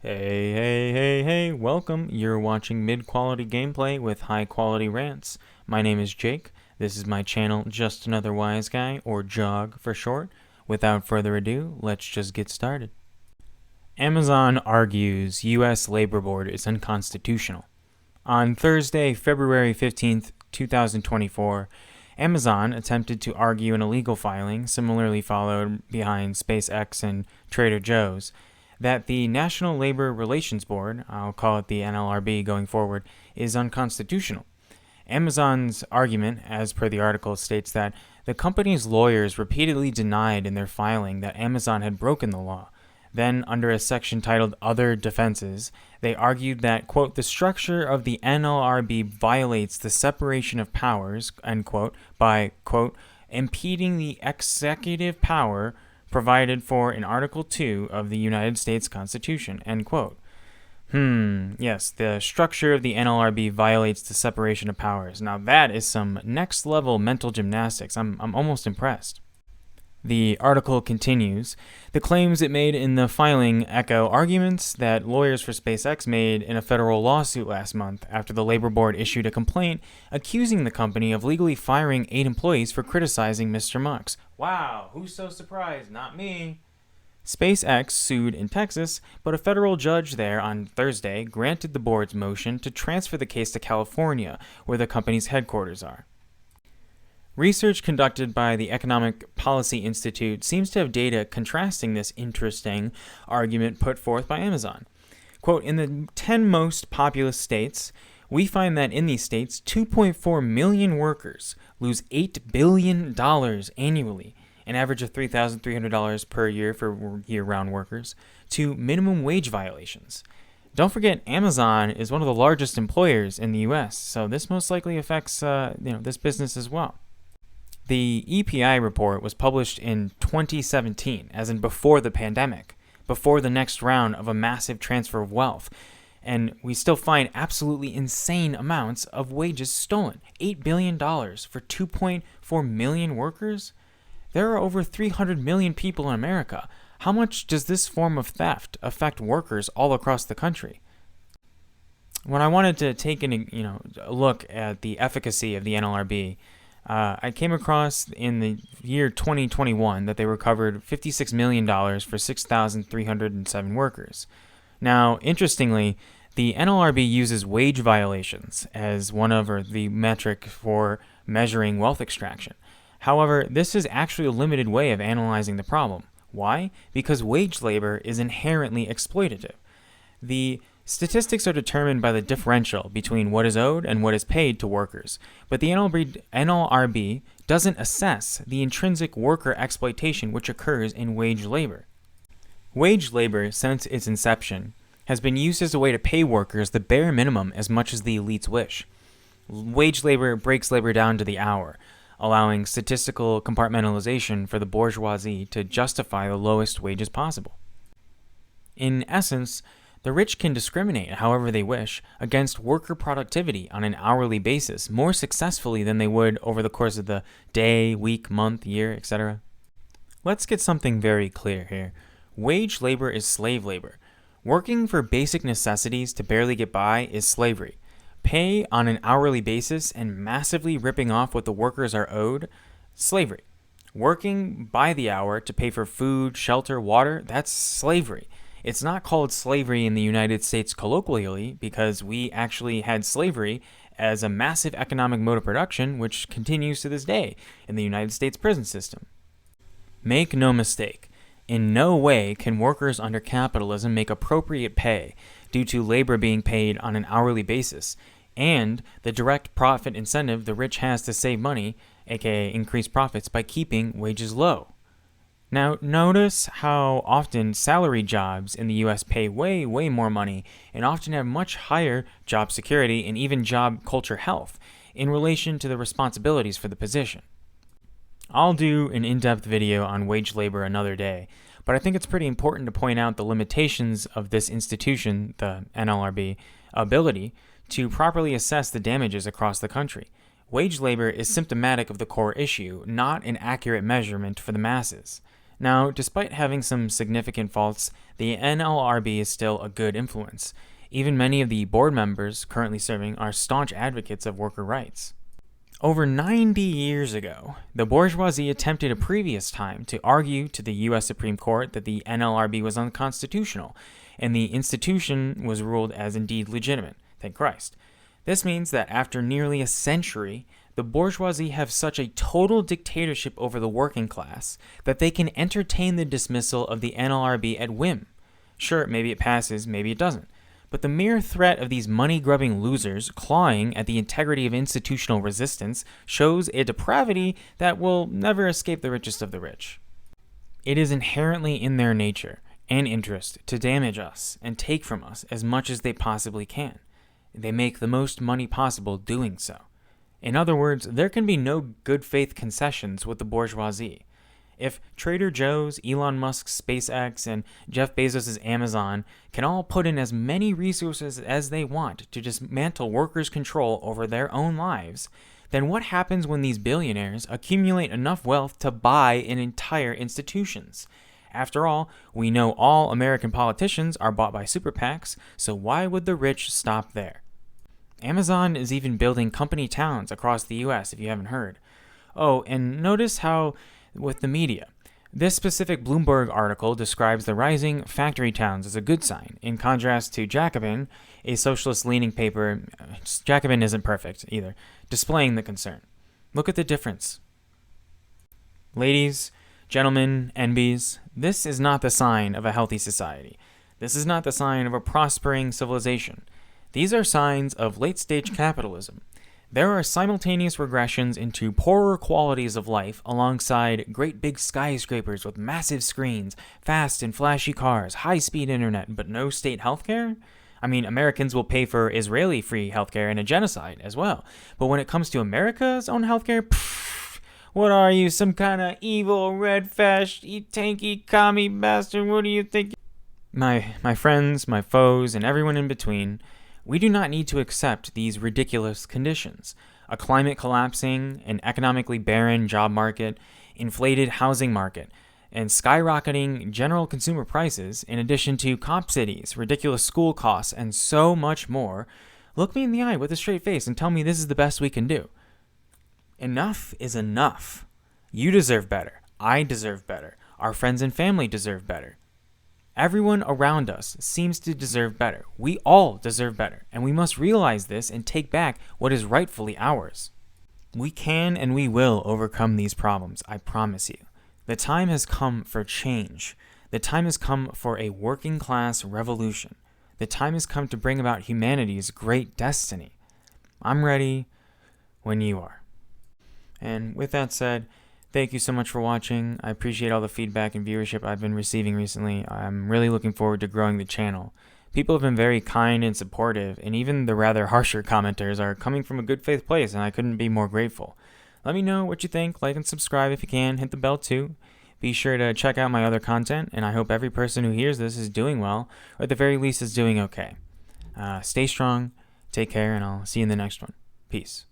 Hey, welcome. You're watching mid-quality gameplay with high-quality rants. My name is Jake. This is my channel, Just Another Wise Guy, or JOG for short. Without further ado, let's just get started. Amazon argues U.S. Labor Board is unconstitutional. On Thursday, February 15th, 2024, Amazon attempted to argue an illegal filing, similarly followed behind SpaceX and Trader Joe's, that the National Labor Relations Board, I'll call it the NLRB going forward, is unconstitutional. Amazon's argument, as per the article, states that the company's lawyers repeatedly denied in their filing that Amazon had broken the law. Then, under a section titled Other Defenses, they argued that, quote, the structure of the NLRB violates the separation of powers, end quote, by, quote, impeding the executive power provided for in Article 2 of the United States Constitution, end quote. Yes, the structure of the NLRB violates the separation of powers. Now that is some next level mental gymnastics. I'm almost impressed. The article continues, the claims it made in the filing echo arguments that lawyers for SpaceX made in a federal lawsuit last month after the Labor Board issued a complaint accusing the company of legally firing 8 employees for criticizing Mr. Musk. Wow, who's so surprised? Not me. SpaceX sued in Texas, but a federal judge there on Thursday granted the board's motion to transfer the case to California, where the company's headquarters are. Research conducted by the Economic Policy Institute seems to have data contrasting this interesting argument put forth by Amazon. Quote, in the 10 most populous states, we find that in these states, 2.4 million workers lose $8 billion annually, an average of $3,300 per year for year-round workers, to minimum wage violations. Don't forget, Amazon is one of the largest employers in the U.S., so this most likely affects this business as well. The EPI report was published in 2017, as in before the pandemic, before the next round of a massive transfer of wealth, and we still find absolutely insane amounts of wages stolen. $8 billion for 2.4 million workers? There are over 300 million people in America. How much does this form of theft affect workers all across the country? When I wanted to take a look at the efficacy of the NLRB, I came across in the year 2021 that they recovered $56 million for 6,307 workers. Now, interestingly, the NLRB uses wage violations as one of the metric for measuring wealth extraction. However, this is actually a limited way of analyzing the problem. Why? Because wage labor is inherently exploitative. The statistics are determined by the differential between what is owed and what is paid to workers, but the NLRB doesn't assess the intrinsic worker exploitation which occurs in wage labor. Wage labor, since its inception, has been used as a way to pay workers the bare minimum as much as the elites wish. Wage labor breaks labor down to the hour, allowing statistical compartmentalization for the bourgeoisie to justify the lowest wages possible. In essence, the rich can discriminate however they wish against worker productivity on an hourly basis more successfully than they would over the course of the day, week, month, year, etc. Let's get something very clear here. Wage labor is slave labor. Working for basic necessities to barely get by is slavery. Pay on an hourly basis and massively ripping off what the workers are owed, slavery. Working by the hour to pay for food, shelter, water, that's slavery. It's not called slavery in the United States colloquially because we actually had slavery as a massive economic mode of production which continues to this day in the United States prison system. Make no mistake, in no way can workers under capitalism make appropriate pay due to labor being paid on an hourly basis and the direct profit incentive the rich has to save money, aka increase profits, by keeping wages low. Now, notice how often salary jobs in the U.S. pay way more money and often have much higher job security and even job culture health in relation to the responsibilities for the position. I'll do an in-depth video on wage labor another day, but I think it's pretty important to point out the limitations of this institution, the NLRB, ability to properly assess the damages across the country. Wage labor is symptomatic of the core issue, not an accurate measurement for the masses. Now, despite having some significant faults, the NLRB is still a good influence. Even many of the board members currently serving are staunch advocates of worker rights. Over 90 years ago, the bourgeoisie attempted a previous time to argue to the U.S. Supreme Court that the NLRB was unconstitutional, and the institution was ruled as indeed legitimate. Thank Christ. This means that after nearly a century, the bourgeoisie have such a total dictatorship over the working class that they can entertain the dismissal of the NLRB at whim. Sure, maybe it passes, maybe it doesn't. But the mere threat of these money-grubbing losers clawing at the integrity of institutional resistance shows a depravity that will never escape the richest of the rich. It is inherently in their nature and interest to damage us and take from us as much as they possibly can. They make the most money possible doing so. In other words, there can be no good faith concessions with the bourgeoisie. If Trader Joe's, Elon Musk's SpaceX, and Jeff Bezos' Amazon can all put in as many resources as they want to dismantle workers' control over their own lives, then what happens when these billionaires accumulate enough wealth to buy an entire institutions? After all, we know all American politicians are bought by super PACs, so why would the rich stop there? Amazon is even building company towns across the US, if you haven't heard. Oh, and notice how with the media, this specific Bloomberg article describes the rising factory towns as a good sign, in contrast to Jacobin, a socialist-leaning paper. Jacobin isn't perfect either, displaying the concern. Look at the difference. Ladies, gentlemen, NBs, this is not the sign of a healthy society. This is not the sign of a prospering civilization. These are signs of late-stage capitalism. There are simultaneous regressions into poorer qualities of life alongside great big skyscrapers with massive screens, fast and flashy cars, high-speed internet, but no state healthcare? I mean, Americans will pay for Israeli free healthcare and a genocide as well. But when it comes to America's own healthcare, what are you, some kind of evil, red-fashed, tanky, commie bastard? What do you think? My friends, my foes, and everyone in between, we do not need to accept these ridiculous conditions. A climate collapsing, an economically barren job market, inflated housing market, and skyrocketing general consumer prices, in addition to cop cities, ridiculous school costs, and so much more. Look me in the eye with a straight face and tell me this is the best we can do. Enough is enough. You deserve better. I deserve better. Our friends and family deserve better. Everyone around us seems to deserve better. We all deserve better, and we must realize this and take back what is rightfully ours. We can and we will overcome these problems, I promise you. The time has come for change. The time has come for a working class revolution. The time has come to bring about humanity's great destiny. I'm ready when you are. And with that said, thank you so much for watching. I appreciate all the feedback and viewership I've been receiving recently. I'm really looking forward to growing the channel. People have been very kind and supportive, and even the rather harsher commenters are coming from a good faith place, and I couldn't be more grateful. Let me know what you think, like and subscribe if you can, hit the bell too. Be sure to check out my other content, and I hope every person who hears this is doing well, or at the very least is doing okay. Stay strong, take care, and I'll see you in the next one. Peace.